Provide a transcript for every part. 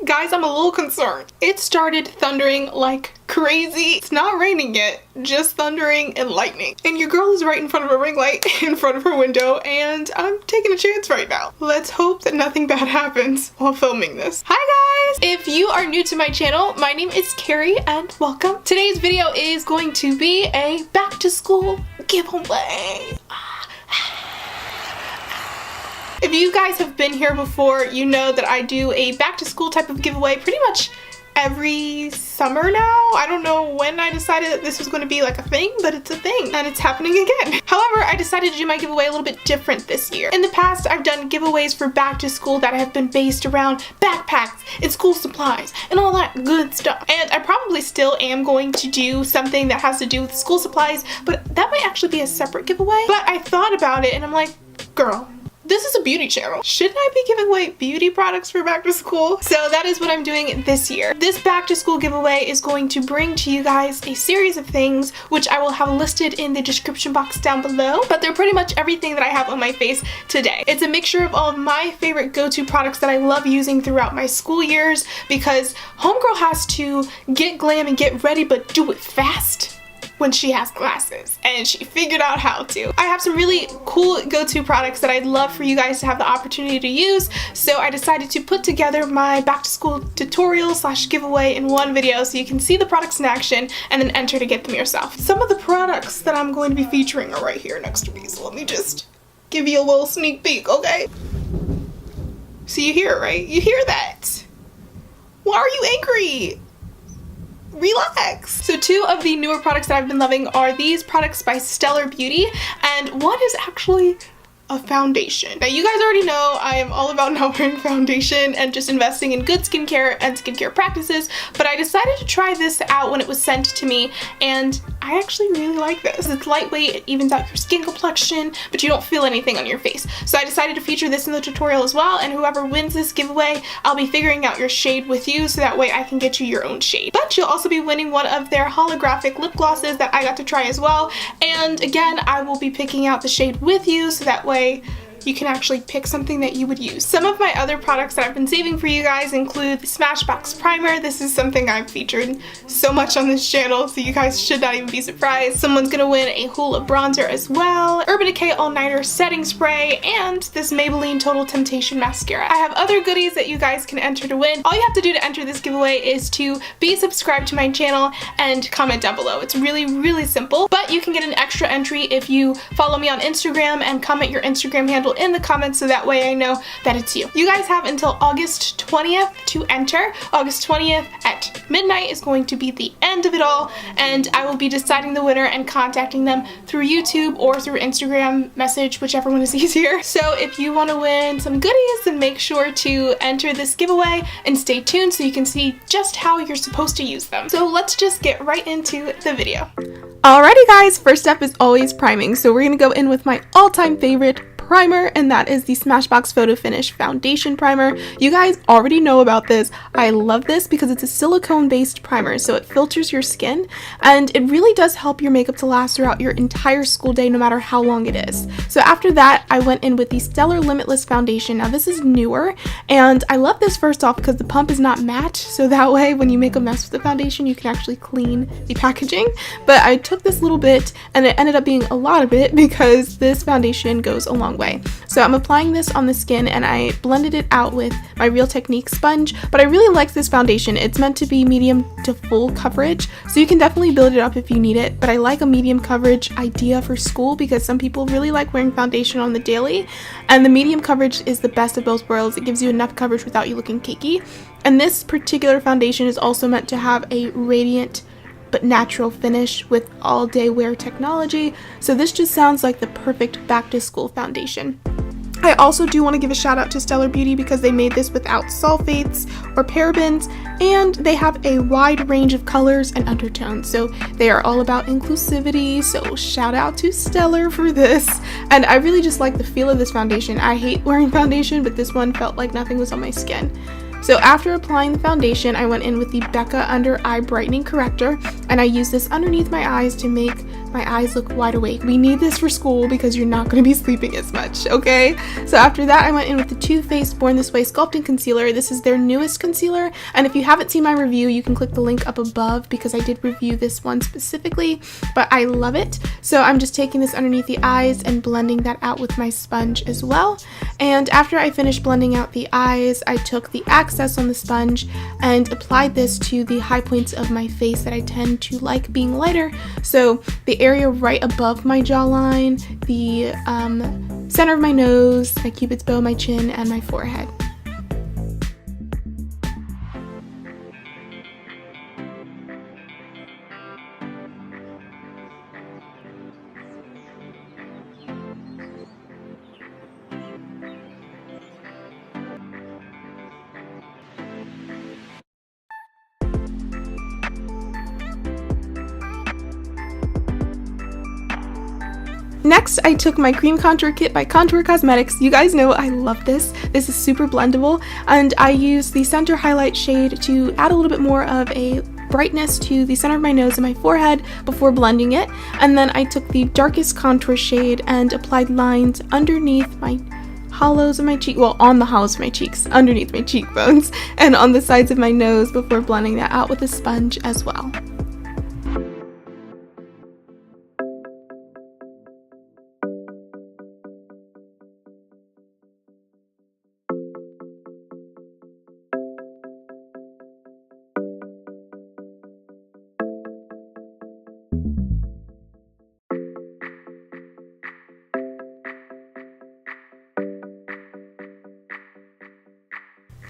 Guys, I'm a little concerned. It started thundering like crazy. It's not raining yet, just thundering and lightning. And your girl is right in front of a ring light in front of her window, and I'm taking a chance right now. Let's hope that nothing bad happens while filming this. Hi guys! If you are new to my channel, my name is Carrie and welcome. Today's video is going to be a back to school giveaway. If you guys have been here before, you know that I do a back to school type of giveaway pretty much every summer now. I don't know when I decided that this was going to be like a thing, but it's a thing and it's happening again. However, I decided to do my giveaway a little bit different this year. In the past, I've done giveaways for back to school that have been based around backpacks and school supplies and all that good stuff. And I probably still am going to do something that has to do with school supplies, but that might actually be a separate giveaway. But I thought about it and I'm like, girl, this is a beauty channel. Shouldn't I be giving away beauty products for back to school? So that is what I'm doing this year. This back to school giveaway is going to bring to you guys a series of things which I will have listed in the description box down below, but they're pretty much everything that I have on my face today. It's a mixture of all of my favorite go-to products that I love using throughout my school years, because homegirl has to get glam and get ready but do it fast when she has classes, and she figured out how to. I have some really cool go-to products that I'd love for you guys to have the opportunity to use, so I decided to put together my back to school tutorial slash giveaway in one video so you can see the products in action and then enter to get them yourself. Some of the products that I'm going to be featuring are right here next to me, so let me just give you a little sneak peek, okay? So you hear it, right? You hear that? Why are you angry? Relax. So two of the newer products that I've been loving are these products by Stellar Beauty, and one is actually a foundation. Now you guys already know I am all about not wearing foundation and just investing in good skincare and skincare practices, but I decided to try this out when it was sent to me, and I actually really like this. It's lightweight, it evens out your skin complexion, but you don't feel anything on your face. So I decided to feature this in the tutorial as well, and whoever wins this giveaway, I'll be figuring out your shade with you so that way I can get you your own shade. But you'll also be winning one of their holographic lip glosses that I got to try as well, and again, I will be picking out the shade with you so that way you can actually pick something that you would use. Some of my other products that I've been saving for you guys include the Smashbox primer. This is something I've featured so much on this channel, so you guys should not even be surprised. Someone's gonna win a Hoola bronzer as well, Urban Decay All Nighter setting spray, and this Maybelline Total Temptation mascara. I have other goodies that you guys can enter to win. All you have to do to enter this giveaway is to be subscribed to my channel and comment down below. It's really simple, but you can get an extra entry if you follow me on Instagram and comment your Instagram handle in the comments so that way I know that it's you. You guys have until August 20th to enter. August 20th at midnight is going to be the end of it all, and I will be deciding the winner and contacting them through YouTube or through Instagram message, whichever one is easier. So if you want to win some goodies, then make sure to enter this giveaway and stay tuned so you can see just how you're supposed to use them. So let's just get right into the video. Alrighty guys, first step is always priming. So we're gonna go in with my all-time favorite primer, and that is the Smashbox Photo Finish Foundation Primer. You guys already know about this. I love this because it's a silicone-based primer, so it filters your skin, and it really does help your makeup to last throughout your entire school day, no matter how long it is. So after that, I went in with the Stellar Limitless Foundation. Now this is newer, and I love this first off because the pump is not matte, so that way when you make a mess with the foundation, you can actually clean the packaging. But I took this little bit, and it ended up being a lot of it because this foundation goes a long way. So I'm applying this on the skin, and I blended it out with my Real Technique sponge, but I really like this foundation. It's meant to be medium to full coverage, so you can definitely build it up if you need it, but I like a medium coverage idea for school because some people really like wearing foundation on the daily, and the medium coverage is the best of both worlds. It gives you enough coverage without you looking cakey, and this particular foundation is also meant to have a radiant but natural finish with all day wear technology, so this just sounds like the perfect back to school foundation. I also do want to give a shout out to Stellar Beauty because they made this without sulfates or parabens, and they have a wide range of colors and undertones, so they are all about inclusivity, so shout out to Stellar for this. And I really just like the feel of this foundation. I hate wearing foundation, but this one felt like nothing was on my skin. So after applying the foundation, I went in with the Becca Under Eye Brightening Corrector, and I used this underneath my eyes to make my eyes look wide awake. We need this for school because you're not going to be sleeping as much, okay? So after that, I went in with the Too Faced Born This Way Sculpting Concealer. This is their newest concealer, and if you haven't seen my review, you can click the link up above because I did review this one specifically, but I love it. So I'm just taking this underneath the eyes and blending that out with my sponge as well. And after I finished blending out the eyes, I took the excess on the sponge and applied this to the high points of my face that I tend to like being lighter. So the area right above my jawline, the center of my nose, my cupid's bow, my chin, and my forehead. Next, I took my cream contour kit by Contour Cosmetics. You guys know I love this. This is super blendable, and I used the center highlight shade to add a little bit more of a brightness to the center of my nose and my forehead before blending it. And then I took the darkest contour shade and applied lines underneath my hollows of my cheek, well, on the hollows of my cheeks, underneath my cheekbones, and on the sides of my nose before blending that out with a sponge as well.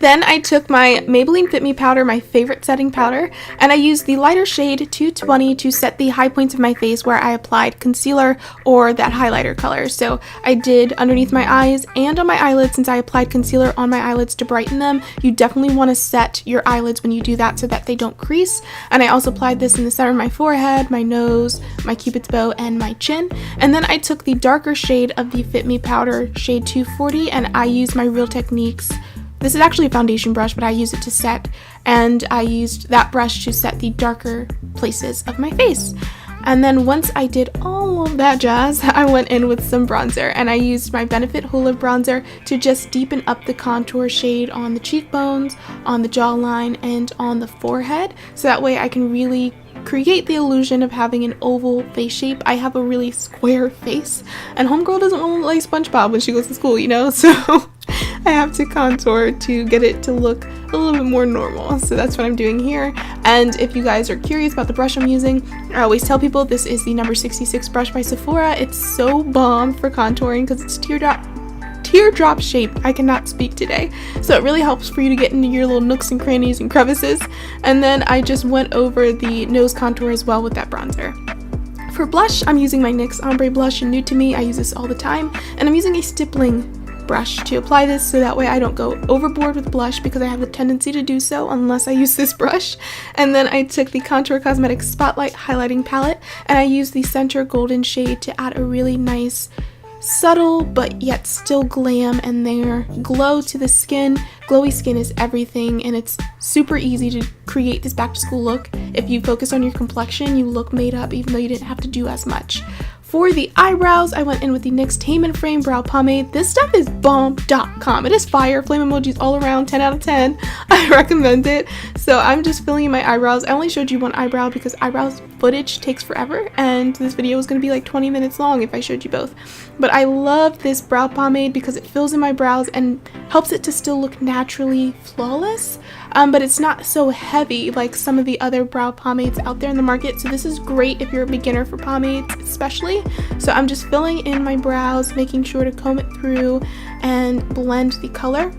Then I took my Maybelline Fit Me Powder, my favorite setting powder, and I used the lighter shade 220 to set the high points of my face where I applied concealer or that highlighter color. So I did underneath my eyes and on my eyelids since I applied concealer on my eyelids to brighten them. You definitely want to set your eyelids when you do that so that they don't crease. And I also applied this in the center of my forehead, my nose, my cupid's bow, and my chin. And then I took the darker shade of the Fit Me Powder, shade 240, and I used my Real Techniques. This is actually a foundation brush, but I use it to set, and I used that brush to set the darker places of my face. And then once I did all of that jazz, I went in with some bronzer, and I used my Benefit Hoola bronzer to just deepen up the contour shade on the cheekbones, on the jawline, and on the forehead, so that way I can really create the illusion of having an oval face shape. I have a really square face, and homegirl doesn't want to look like SpongeBob when she goes to school, you know, so I have to contour to get it to look a little bit more normal. So that's what I'm doing here. And if you guys are curious about the brush I'm using, I always tell people this is the number 66 brush by Sephora. It's so bomb for contouring because it's teardrop shaped. I cannot speak today. So it really helps for you to get into your little nooks and crannies and crevices. And then I just went over the nose contour as well with that bronzer. For blush, I'm using my NYX Ombre Blush in Nude to Me. I use this all the time. And I'm using a stippling brush to apply this so that way I don't go overboard with blush because I have a tendency to do so unless I use this brush. And then I took the Contour Cosmetics Spotlight Highlighting Palette and I used the center golden shade to add a really nice subtle but yet still glam and there glow to the skin. Glowy skin is everything, and it's super easy to create this back to school look. If you focus on your complexion, you look made up even though you didn't have to do as much. For the eyebrows, I went in with the NYX Tame Frame Brow Pomade. This stuff is bomb.com. It is fire. Flame emojis all around, 10 out of 10. I recommend it. So I'm just filling in my eyebrows. I only showed you one eyebrow because eyebrows footage takes forever, and this video is going to be like 20 minutes long if I showed you both. But I love this brow pomade because it fills in my brows and helps it to still look naturally flawless. But it's not so heavy like some of the other brow pomades out there in the market. So this is great if you're a beginner for pomades especially. So I'm just filling in my brows, making sure to comb it through and blend the color.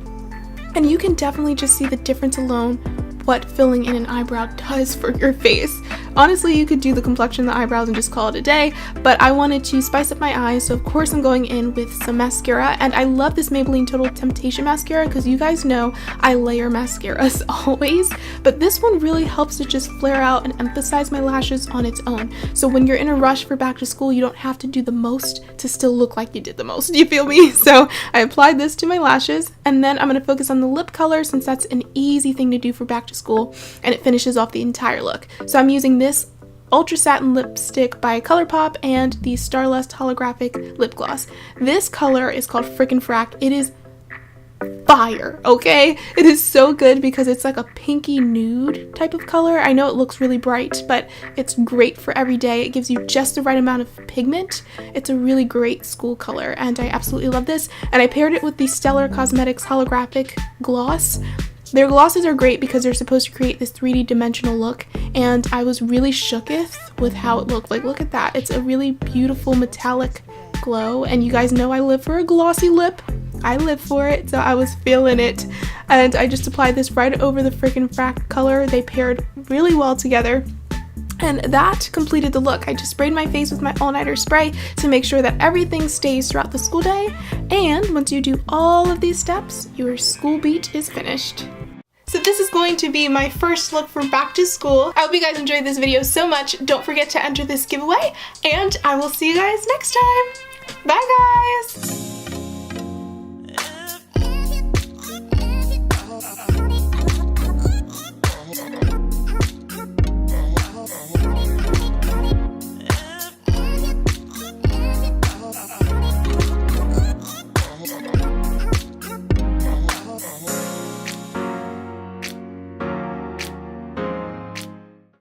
And you can definitely just see the difference alone what filling in an eyebrow does for your face. Honestly, you could do the complexion of the eyebrows and just call it a day, but I wanted to spice up my eyes, so of course I'm going in with some mascara. And I love this Maybelline Total Temptation mascara because you guys know I layer mascaras always, but this one really helps to just flare out and emphasize my lashes on its own. So when you're in a rush for back to school, you don't have to do the most to still look like you did the most. You feel me? So I applied this to my lashes, and then I'm going to focus on the lip color since that's an easy thing to do for back to school, and it finishes off the entire look. So I'm using this Ultra Satin lipstick by Colourpop and the Starlust Holographic lip gloss. This color is called frickin' Frack. It is fire, okay? It is so good because it's like a pinky nude type of color. I know it looks really bright, but it's great for every day. It gives you just the right amount of pigment. It's a really great school color, and I absolutely love this. And I paired it with the Stellar Cosmetics Holographic gloss. Their glosses are great because they're supposed to create this 3D dimensional look, and I was really shooketh with how it looked. Like, look at that. It's a really beautiful metallic glow, and you guys know I live for a glossy lip. I live for it, so I was feeling it. And I just applied this right over the frickin' Frack color. They paired really well together. And that completed the look. I just sprayed my face with my all-nighter spray to make sure that everything stays throughout the school day. And once you do all of these steps, your school beat is finished. So this is going to be my first look for back to school. I hope you guys enjoyed this video so much. Don't forget to enter this giveaway, and I will see you guys next time. Bye guys!